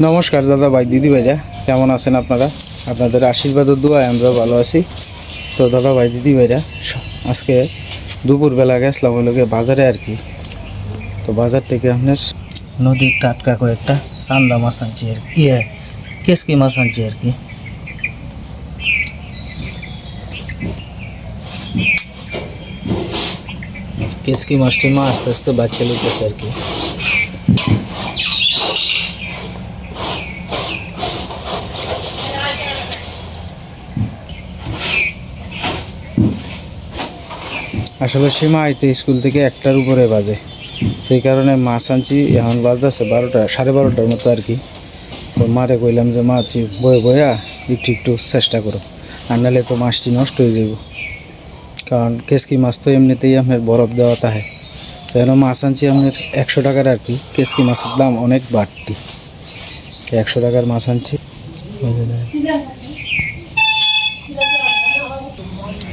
নমস্কার দাদা ভাই দিদি ভাইরা, কেমন আছেন আপনারা? আপনাদের আশীর্বাদ ও দোয়ায় আমরা ভালো আছি। তো দাদা ভাই দিদি ভাইরা, আজকে দুপুরবেলা গেছিলাম হলো গিয়ে বাজারে আর কি। তো বাজার থেকে আপনার নদীর টাটকা কয়েকটা চান্দা মাছ আনছি আর কি, কেসকি মাছ আনছি আর কি। কেসকি মাছটি আস্তে আস্তে বাচ্চা লুটেছে আর কি। আসলে সীমা আইতে স্কুল থেকে 1টার উপরে বাজে, সেই কারণে মাছ আনছি। এখন বাজতেছে 12টা, 12:30টার মতো আর কি। তো মারে কইলাম যে মা তুই বয়ে বয়া একটু চেষ্টা করো, আর নাহলে তো মাছটি নষ্ট হয়ে যাব। কারণ কেসকি মাছ তো এমনিতেই আপনার বরফ দেওয়া থাকে। তো এখন মাছ আনছি আপনার 100 টাকার আর কি। কেসকি মাছের দাম অনেক বাড়তি, 100 টাকার মাছ আনছি।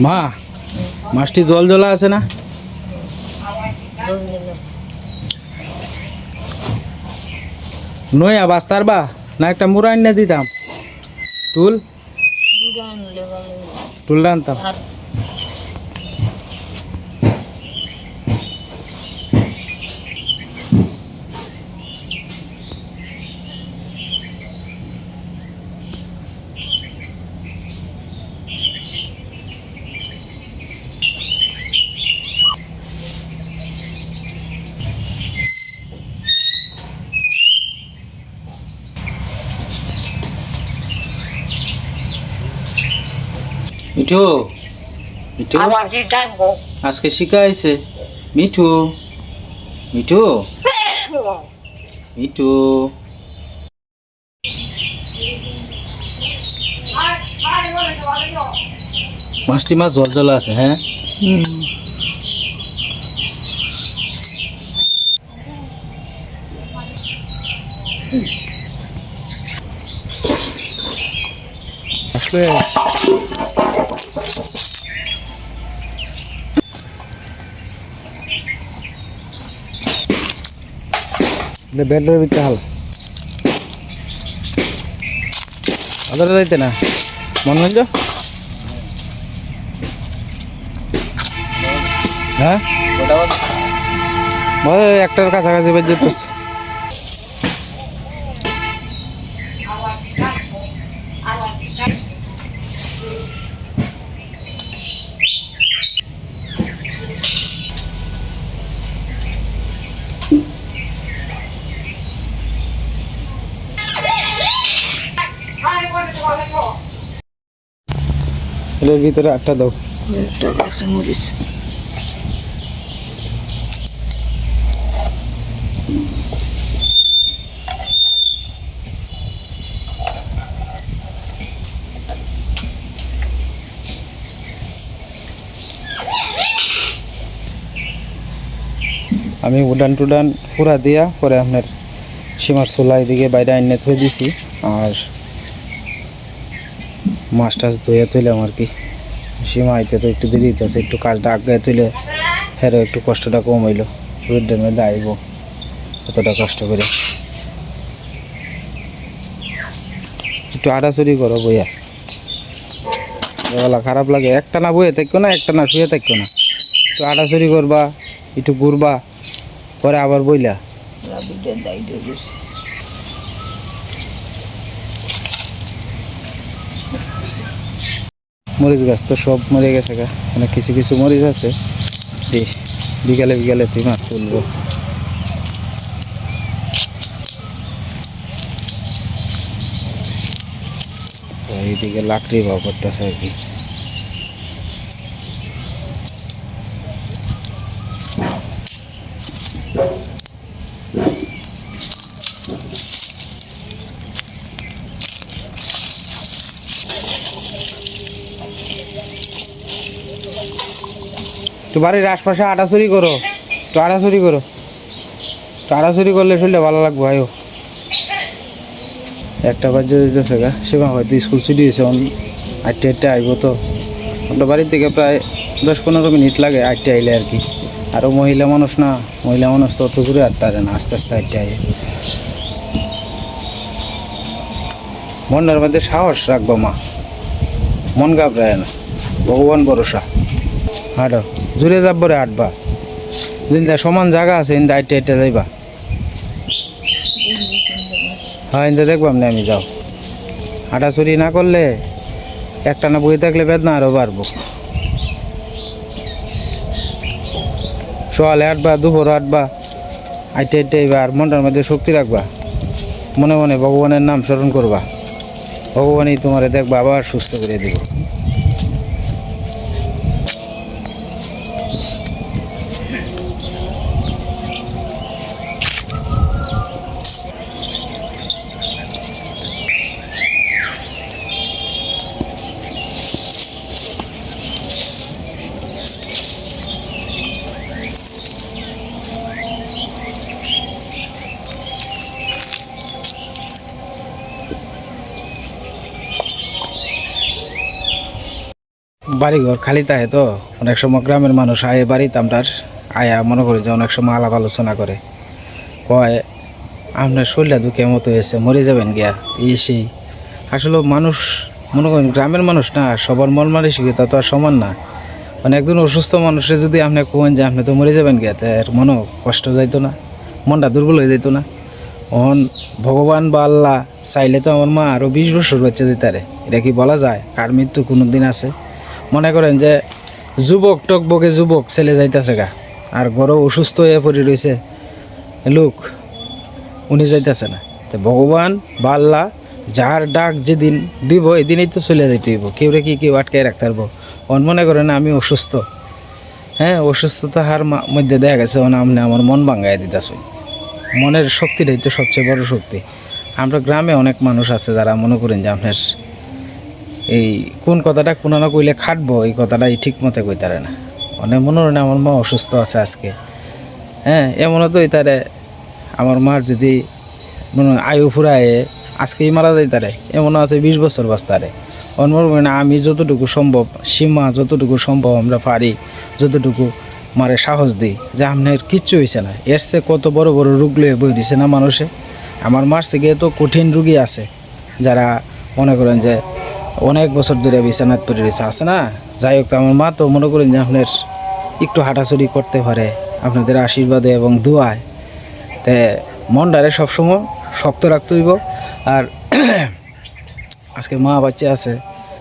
মা, মাছটি জল জ্বলা আছে না? নয়া বাস্তার বা না একটা মুড়া এনে দিতাম, টুল টুলটা আনতাম। মিঠু, মিঠু আজকে শিখাইছে। মিঠু, মিঠু, মিঠু, মাছটি মাছ জল জ্বলা আছে। হ্যাঁ, আসলে ব্যাটের ভিতরে হাল আদারে যাইতে না মনগঞ্জ। হ্যাঁ, ওই 1টার কাছাকাছি বেজ যেতেছে। এর ভিতরে 8টা দাও। আমি উডান টুডান পুরা দিয়া পরে আপনার সীমার চোলা এদিকে বাইরে আইনে থই দিছি। আর মাছ টাছ ধুয়ে তুইলাম আর কি। সীমা আইতে তো একটু দেরি হইতেছে, একটু কাজটা আগে তুলে হেরো একটু কষ্টটা কম হইল। রোদ্রের মধ্যে আইব এতটা কষ্ট করে। একটু আড়াচড়ি করো বইয়া, বলা খারাপ লাগে। একটা না বইয়ে থাকো না, একটা না শুয়ে থাকো না, একটু আড়াচড়ি করবা, একটু ঘুরবা, পরে আবার বইলা। মরিচ গাছ তো সব মরে গেছে গা, মানে কিছু কিছু মরিচ আছে। বিকালে বিকালে তুই মাছ তুলবো। এইদিকে লাকড়ি ভাব করতেছে আর কি। তো বাড়ির আশপাশে আটাচুরি করো, একটু আটাচুরি করো, একটু আটাচুরি করলে শরীরটা ভালো লাগবো। আয়ো 1টা বাজে দিতেছে গা, সেবা হয়তো স্কুল ছুটি হয়েছে। 8টা আইব। তো আপনার বাড়ির থেকে প্রায় 10-15 মিনিট লাগে 8টে আইলে আর কি। আরও মহিলা মানুষ না, মহিলা মানুষ তো অত দূরে আর তারে না, আস্তে আস্তে 8টে আইলে। মনের মধ্যে সাহস রাখবো মা, মন ঘাবড়ায় না, ভগবান ভরসা। হাঁটো জুড়ে যাবো রে, হাঁটবা দিনটা সমান জায়গা আছে, ইন্দা আইটে আইটে যাইবা। হ্যাঁ ইন্দা দেখবাম না আমি, যাও। হাঁটাচুরি না করলে একটানা বই থাকলে বেদনা আরও বাড়বো। সকালে হাঁটবা, দুপুরে হাঁটবা, আইটে আইটে আইবা, আর মনটার মধ্যে শক্তি রাখবা, মনে মনে ভগবানের নাম স্মরণ করবা, ভগবানই তোমারে দেখবা আবার সুস্থ করে দিব। বাড়িঘর খালি থাকে তো, অনেক সময় গ্রামের মানুষ আয়ে বাড়িতে আমরার আয়া মনে করি যে অনেক সময় আলাপ আলোচনা করে, কয় আপনার শরীরটা দুঃখের মতো হয়েছে, মরে যাবেন গিয়া এই সেই। আসলে মানুষ মনে করেন গ্রামের মানুষ না, সবার মন মানসিকতা তো আর সমান না। মানে একজন অসুস্থ মানুষের যদি আপনি কোয়েন যে আপনি তো মরে যাবেন গিয়া, তার মনও কষ্ট যাইতো না, মনটা দুর্বল হয়ে যেত না। অন ভগবান বা আল্লাহ চাইলে তো আমার মা আরও 20 বছর বাচ্চা যেতারে, এটা কি বলা যায়? কার মৃত্যু কোনো দিন আছে? মনে করেন যে যুবক টকবকে যুবক ছেলে যাইতেছে গা, আর গরো অসুস্থ হয়ে পড়ে রয়েছে লোক, উনি যাইতেছে না। তো ভগবান বা আল্লাহ যার ডাক যেদিন দিব এদিনই তো চলে যাইতে হইব, কেউ রে কি কেউ আটকায় রাখতে পারবো? অন মনে করেন আমি অসুস্থ, হ্যাঁ অসুস্থতা হার মধ্যে দেখা গেছে আপনি আমার মন ভাঙ্গাই দিতেছে। মনের শক্তিটাই তো সবচেয়ে বড় শক্তি। আমরা গ্রামে অনেক মানুষ আছে যারা মনে করেন যে আপনার এই কোন কথাটা কোনো না কইলে খাটবো, এই কথাটাই ঠিক মতো কইতারে না। অনেক মনে হয় আমার মা অসুস্থ আছে আজকে, হ্যাঁ এমনও তো তারে আমার মার যদি মনে আয়ু ফুরায় আজকেই মারা যাইতারে, এমনও আছে 20 বছর বাঁচতারে। অন্য না আমি যতটুকু সম্ভব সীমা যতটুকু সম্ভব আমরা পারি যতটুকু মারে সাহস দিই যে আপনার কিচ্ছু হয়েছে না। এর চেয়ে কত বড় বড় রোগ লয়ে বই দিছে না মানুষে। আমার মার থেকে তো কঠিন রুগী আছে যারা মনে করেন যে অনেক বছর ধরে বিছানাত পড়ে রয়েছে, আছে না? যাই হোক আমার মা তো মনে করেন যে আপনার একটু হাঁটাচুরি করতে পারে আপনাদের আশীর্বাদে এবং দোয়ায়। তে মনটারে সবসময় শক্ত রাখতে হইব। আর আজকে মা বাচ্চা আছে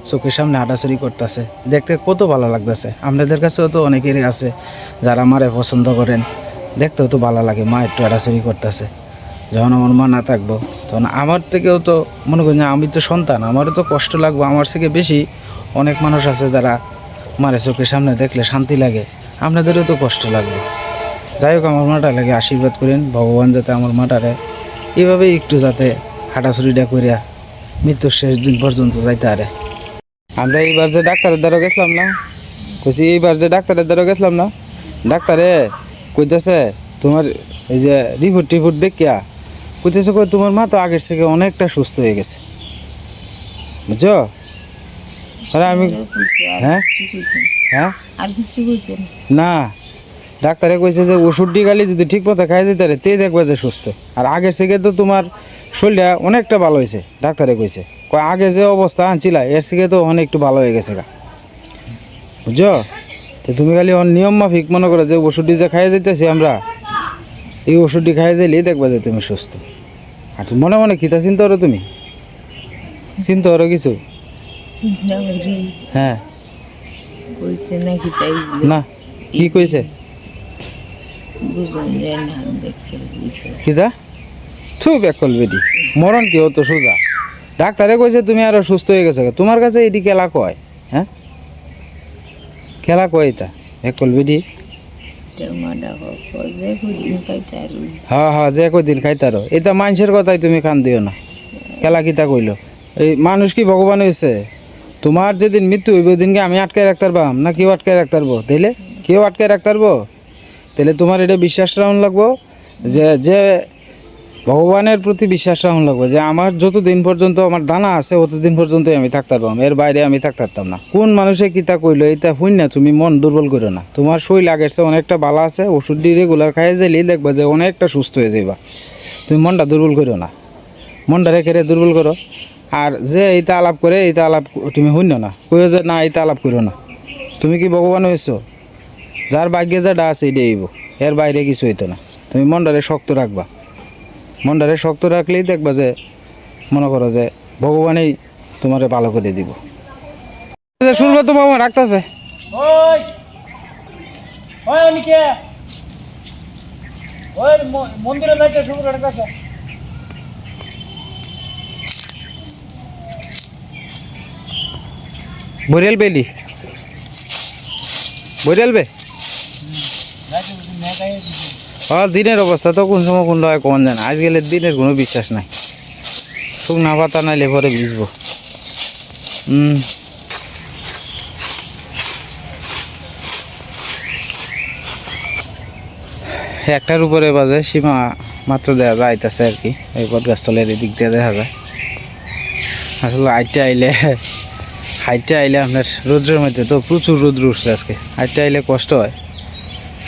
চোখের সামনে হাঁটাচুরি করতেছে, দেখতে কত ভালো লাগতেছে। আপনাদের কাছেও তো অনেকেরই আছে যারা মারে পছন্দ করেন, দেখতেও তো ভালো লাগে মা একটু হাঁটাচুরি করতেছে। যখন আমার মা না থাকবো তখন আমার থেকেও তো মনে করি না, আমি তো সন্তান, আমারও তো কষ্ট লাগবো। আমার থেকে বেশি অনেক মানুষ আছে যারা মারে চোখের সামনে দেখলে শান্তি লাগে, আপনাদেরও তো কষ্ট লাগবে। যাই হোক আমার মাটা লাগে আশীর্বাদ করেন, ভগবান যাতে আমার মাটারে এইভাবে একটু যাতে হাঁটাচুরিটা করিয়া মৃত্যুর শেষ দিন পর্যন্ত যাইতে পারে। আমরা এইবার যে ডাক্তারের দ্বারা গেছিলাম না, কইছি এইবার যে ডাক্তারের দ্বারা গেছিলাম না, ডাক্তারে কইতেছে তোমার এই যে রিপোর্ট টিপোর্ট দেখিয়া কইতেছে কই তোমার মা তো আগের থেকে অনেকটা সুস্থ হয়ে গেছে, বুঝছো? আরে আমি হ্যাঁ হ্যাঁ না, ডাক্তারে কইছে যে ওষুধটি গালি যদি ঠিক মতো খাই যেতে পারে তে দেখবে যে সুস্থ। আর আগের থেকে তো তোমার শরীরটা অনেকটা ভালো হয়েছে, ডাক্তারে কইছে কয় আগে যে অবস্থা আনছিলা এর থেকে তো অনেক একটু ভালো হয়ে গেছে গা, বুঝছো? তো তুমি খালি নিয়ম মাফিক মনে করো যে ওষুধটি যে খাইয়ে যেতেছি আমরা, এই ওষুধটি খাইয়ে যাইলেই দেখবা যে তুমি সুস্থ। আর মনে মনে খিতা চিন্তা করো, তুমি চিন্তা করো কিছু? হ্যাঁ না কি কইছে কিতা তুই ব্যাক করবি মরণ কি হতো সোজা। ডাক্তারে কইছে তুমি আরো সুস্থ হয়ে গেছো, তোমার কাছে এটি খেলা কয়? হ্যাঁ খেলা কয় এটা ব্যাক করবি? হ্যাঁ হ্যাঁ যে কদিন খাইতারো, এটা মানুষের কথাই তুমি কান দিও না। খেলা কিতা কইলো? এই মানুষ কি ভগবান হয়েছে? তোমার যেদিন মৃত্যু হইব ওইদিনকে আমি আটকায় রাখতে পারবাম না? কেউ আটকায় রাখতে পারবো? তাইলে কেউ আটকায় রাখতে পারবো? তাহলে তোমার এটা বিশ্বাস রাখুন লাগবো যে যে ভগবানের প্রতি বিশ্বাস রাখুন লাগবো যে আমার যতদিন পর্যন্ত আমার দানা আছে অতদিন পর্যন্তই আমি থাকতে পারবাম, এর বাইরে আমি থাকতে পারতাম না। কোন মানুষে কিতা কইলো এটা শুন না, তুমি মন দুর্বল করো না। তোমার শরীর আগের চেয়ে অনেকটা ভালো আছে, ওষুধটি রেগুলার খাইয়ে যাইলেই দেখবা যে অনেকটা সুস্থ হয়ে যাইবা। তুমি মনটা দুর্বল করো না, মনটা রেখে দুর্বল করো। আর যে এইটা আলাপ করে এইটা আলাপ তুমি শুনো না, কইও যে না এইটা আলাপ করো না। তুমি কি ভগবান হয়েছো? যার ভাগ্যে যেটা আছে এটাই হইব, এর বাইরে কিছু হইতো না। তুমি মনটারে শক্ত রাখবা, মনটারে শক্ত রাখলেই দেখবা যে মনে করো যে ভগবানই তোমারে ভালো করে দিব। শুনবো তো মামা রাখতেছে। ওই ওই অনিকে ওই মন্দিরে যাইতে শুরু করে কাছে বরিয়াল বেলি বরিয়াল বে দিনের অবস্থা তো কোন সময় কোন হয় কমন যায় না। আজকালের দিনের কোনো বিশ্বাস নাই। শুকনা পাতা নাইলে পরে ভিজবো। একটার উপরে বাজে, সীমা মাত্র দেওয়া যাইতেছে আর কি। এই বটগাছতলের এদিক দিয়ে দেখা যায়। আসলে হাইটে আইলে আপনার রৌদ্রের মধ্যে তো প্রচুর রৌদ্র উঠছে আজকে। হাইটে আইলে কষ্ট হয়।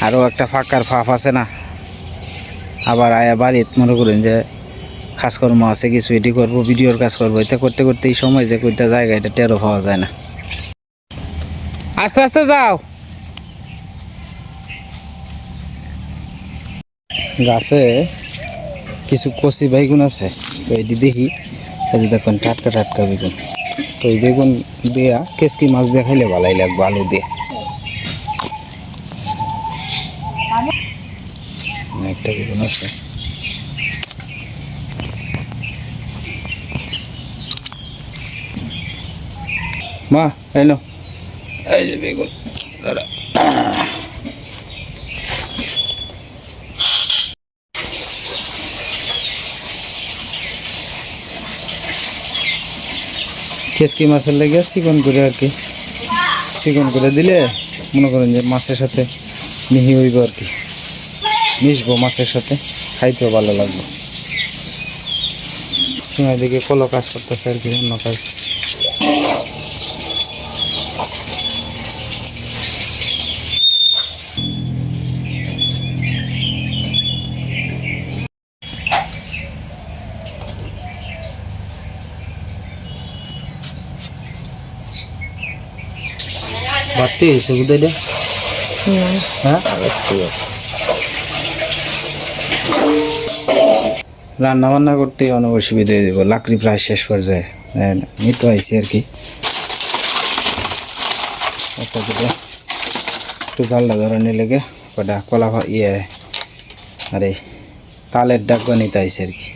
আরও একটা ফাঁকার ফাঁপ আছে না, আবার আয়া বাড়িত মনে করেন যে কাজকর্ম আছে কিছু, এটি করবো, ভিডিওর কাজ করবো, এটা করতে করতে এই সময় যে কইটা জায়গা এটা টেরও পাওয়া যায় না। আস্তে আস্তে যাও। গাছে কিছু কচি বেগুন আছে, তো এটি দেখি এই যে দেখুন টাটকা টাটকা বেগুন। তো এই বেগুন দিয়া কেসকি মাছ দিয়ে খাইলে ভালোই লাগবে, আলু দিয়ে। একটা বেগুন আছে, মা এই নাও, এই যে বেগুন। দাঁড়া, কেসকি মাছের লেগে চিকন করে আর কি, চিকন করে দিলে মনে করেন যে মাছের সাথে মিহি হইব আর কি, মিশবো মাছের সাথে, খাইতেও ভালো লাগবে। সময় দিকে কলো কাজ করতেছে আর কি, অন্য কাজ। বাড়তি হয়েছে বুঝতে, হ্যাঁ রান্না বান্না করতে অনেক অসুবিধা হয়ে যাব, লাকড়ি প্রায় শেষ পর্যায়ে নিতে আইসি আর কি। একটু জালটা ধরানি লেগে কটা কলা আর এই তালের ডাকবা নিতে আইসি আর কি।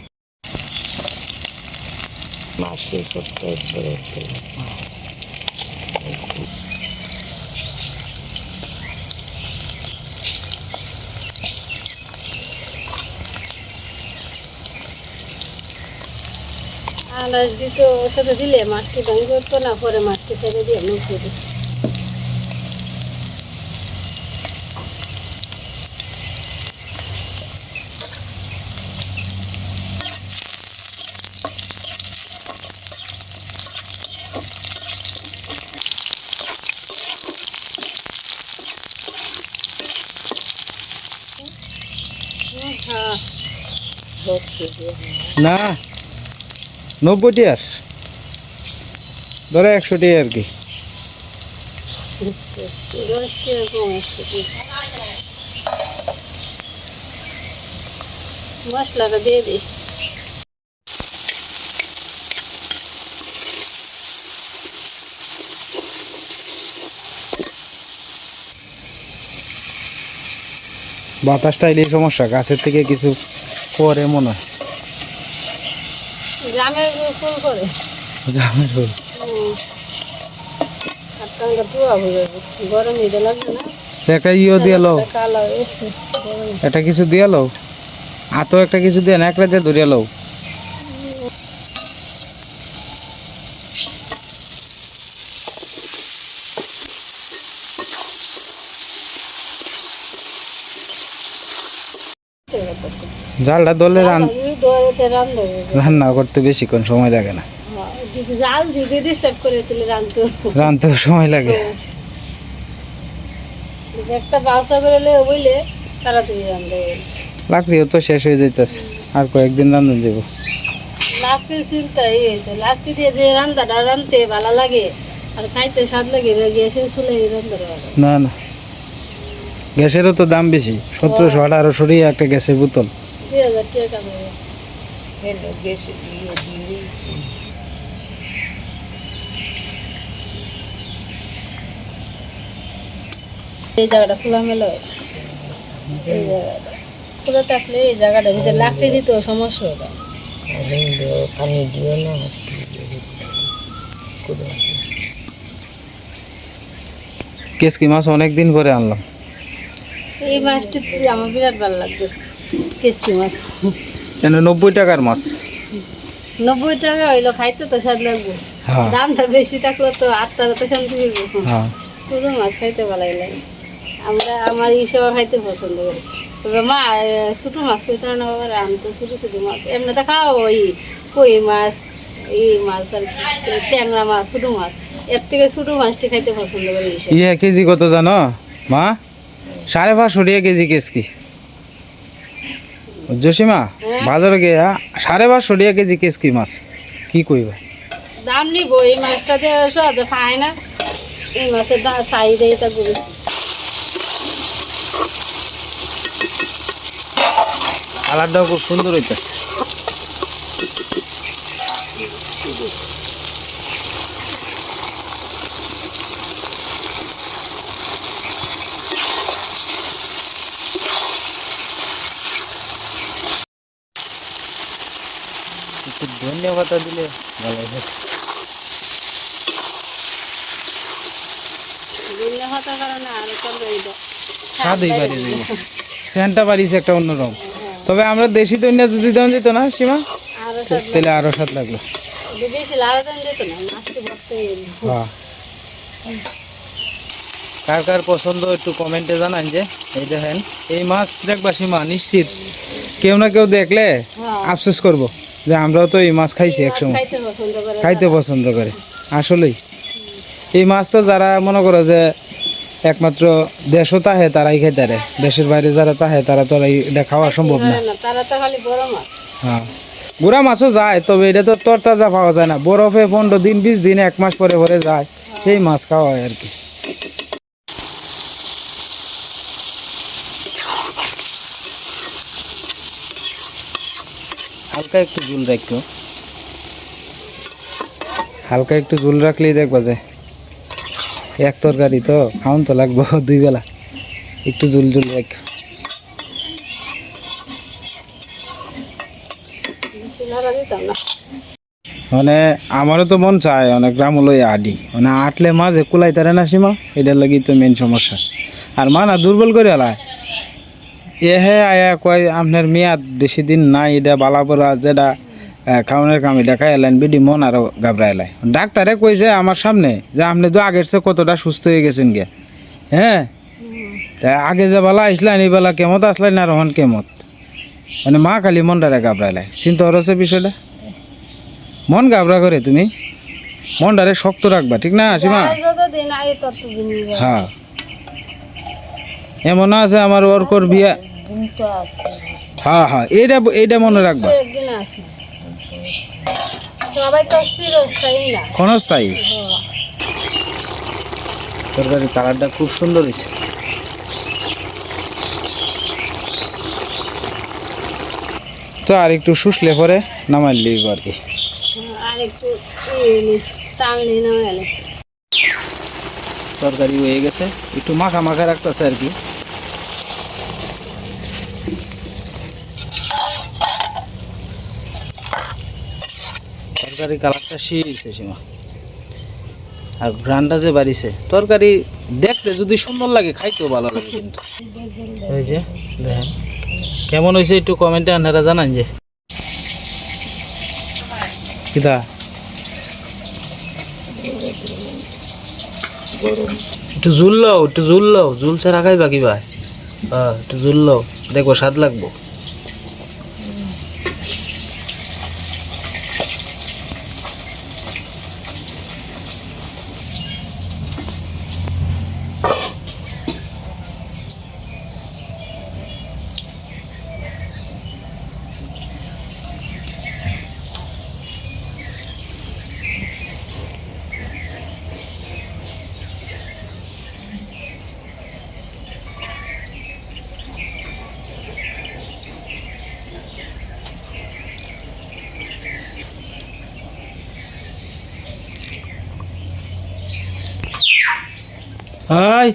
আলাস দিত ওর সাথে দিলে মাছটি দামি করতো না, পরে মাছটি ছেড়ে দিয়ে মুখে দিই। না 90 টিয়ার ধরো 100 টিয়া আর কি। মশলাটা দিয়ে দিই। বাতাসটা এলেই সমস্যা, গাছের থেকে কিছু পরে মনে হয়। জামের ফুল করে জামের ফুল গরম দিতে লাগবে না। একটা ইয়ে দিয়ে লো, কালো এসছে একটা কিছু দিয়ে লো, আতো একটা কিছু দিয়ে না, একটা দিয়ে ধরিয়ে লো। জালটা ধরলে রান্না করতে বেশিক্ষণ সময় লাগে না, জাল যদি ডিস্টার্ব করে তাহলে রানতেও সময় লাগে। একটা ব্যবস্থা করে বইলে তাড়াতাড়ি রান্ধতে। লাকড়িও তো শেষ হয়ে যাইতেছে, আর কয়েকদিন রান্ধন যাবো। লাস্টের চিন্তাই হয়েছে, লাস্টে দিয়ে যে রান্নাটা রাঁধতে ভালো লাগে আর খাইতে স্বাদ লাগে গ্যাসের চুলে রান্না ভালো। না না, গ্যাসেরও তো দাম বেশি, 1700-1800 একটা গ্যাসের বোতল। 2000 টাকা হয়ে গেছে। এই জায়গাটা খোলা মেলো, এই জায়গাটা খোলা থাকলে এই জায়গাটা ভিতরে লাগতে দিত সমস্যা হতো। কেসকি মাছ অনেকদিন পরে আনলাম। এই মাছটি আমার বিরাট ভালো লাগতেছে, কেসকি মাছ। এনে 90 টাকার মাছ। 90 টাকা হইলো, খাইতে তো স্বাদ লাগবে। হ্যাঁ দামটা বেশি থাকলে তো 8 টাকা তো শান্তি হইব। হ্যাঁ, পুরো মাছ খাইতে ভালো লাগে। আমার হিসেবে খাইতে পছন্দ করি। তবে মা ছোটো মাছ খেতে না, আমি তো ছোটো ছোটো মাছ এমনি তো খাও, ওই কই মাছ, এই মাছ আর কি, ট্যাংরা মাছ, ছোটো মাছ, এর থেকে ছোটো মাছটি খাইতে পছন্দ করি। ইয়ে কেজি কত জানো মা? 550 টাকা কেজি কেসকি। জসিমা বাজারে গিয়ে 550 টাকা কেজি কেসকি মাছ, কি কইবা? দাম নিব, এই মাছটা যে সহজে খায় না, এই মাছের চাহিদা এটা করেছি। কালারটাও খুব সুন্দর হইতে। একটু ধন্যবাদ দিলে ভালো হবে। বিভিন্ন হতার কারণে আরো তরকারিটা স্বাদই বাড়িয়ে দিব, সেন্টটা বাড়িয়েছে একটা অন্যরকম। তবে আমরা দেশি দৈন্য যদি দাম দিত না সীমা, আরো স্বাদ তাহলে আরো স্বাদ লাগলো। লাগবে। বেশি লাল দাম যেত না, মাছটি ভরতে। হ্যাঁ, কার কার পছন্দ একটু কমেন্টে জানান। যে এই দেখেন এই মাছ দেখবা সীমা, নিশ্চিত কেউ না কেউ দেখলে আফসোস করব যে আমরাও তো এই মাছ খাইছি একসময়, খাইতে পছন্দ করে। খাইতে পছন্দ করে। আসলেই এই মাছ তো যারা মনে করো যে একমাত্র দেশও তাহে তারাই খাইতে পারে, দেশের বাইরে যারা তাহে তারা তো আর এটা খাওয়া সম্ভব না। তারা তো খালি বড় মাছ। হ্যাঁ, গুড়া মাছও যায়, তবে এটা তো তরতাজা পাওয়া যায় না, বরফে 15 দিন 20 দিন 1 মাস পরে পরে যায়, সেই মাছ খাওয়া হয় আর কি। হালকা একটু ঝুল রাখো, হালকা একটু ঝুল রাখলেই দেখবা যে এক তরকারি তো খাওন তো লাগবো 2 বেলা, একটু ঝুল ঝুল রাখ। বেশি লাড়া দিতাম না। মানে আমারও তো মন চায় অনেক গ্রাম লই আডি, মানে আটলে মাঝে কুলাই তারে না সীমা, এটার লাগি তো মেন সমস্যা। আর মা না দুর্বল করে এলায় এহে আয়া কয় আপনার মেয়াদ বেশি দিন নাই, এটা বালাপড়া যেটা খাওয়ানোর কাম এটা খাই এলেন, বেডি মন আরও ঘাবড়া এলাই। ডাক্তারে কইছে আমার সামনে যে আপনি তো আগের চেয়ে কতটা সুস্থ হয়ে গেছেন গে। হ্যাঁ, তা আগে যে বেলা আসলেন এই বেলা কেমত আসলেন আর হন কেমত, মানে মা খালি মনটারে ঘাবড়া এলাই। চিন্তা করছে বিষয়টা, মন ঘাবড়া করে তুমি মনটারে শক্ত রাখবা, ঠিক না সীমা? আর যতদিন আগে ততদিন হ্যাঁ, এমন আছে আমার ওরকর বিয়া। হ্যাঁ হ্যাঁ, এইটা মনে রাখবা, একদিন আসে সবাই তো চিরস্থায়ী না। ক্ষণস্থায়ী। তরকারি কালারটা খুব সুন্দর হয়েছে। তো আর একটু শুষলে পরে নামাই লিব আর কি। আর একটু টানলি না গেলে তরকারি হয়ে গেছে, একটু মাখা মাখা রাখতেছে আর কি। তরকারি কালারটা শিয়েছে সীমা, আর ঘ্রানটা যে বাড়িছে, তরকারি দেখতে যদি সুন্দর লাগে খাইতেও ভালো লাগে। কিন্তু এই যে দেখেন কেমন হয়েছে একটু কমেন্টে আপনারা জানান। যে কিতা একটু ঝুল লও, একটু ঝুল লও, ঝুল ছাড়া খাইবা কি ভাই? হ্যাঁ, একটু ঝুল লও, দেখবো স্বাদ লাগবো। হাই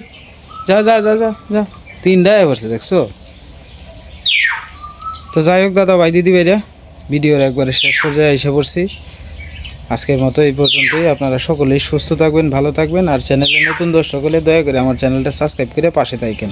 যা যা যা যা যা তিনটায় পড়ছে দেখছো। তো যাই হোক দাদা ভাই দিদি ভাইরা, ভিডিওর একবারে শেষ পর্যায়ে এসে পড়ছি। আজকের মতো এই পর্যন্তই। আপনারা সকলেই সুস্থ থাকবেন, ভালো থাকবেন। আর চ্যানেলে নতুন দর্শক হলে দয়া করে আমার চ্যানেলটা সাবস্ক্রাইব করে পাশে থাকেন।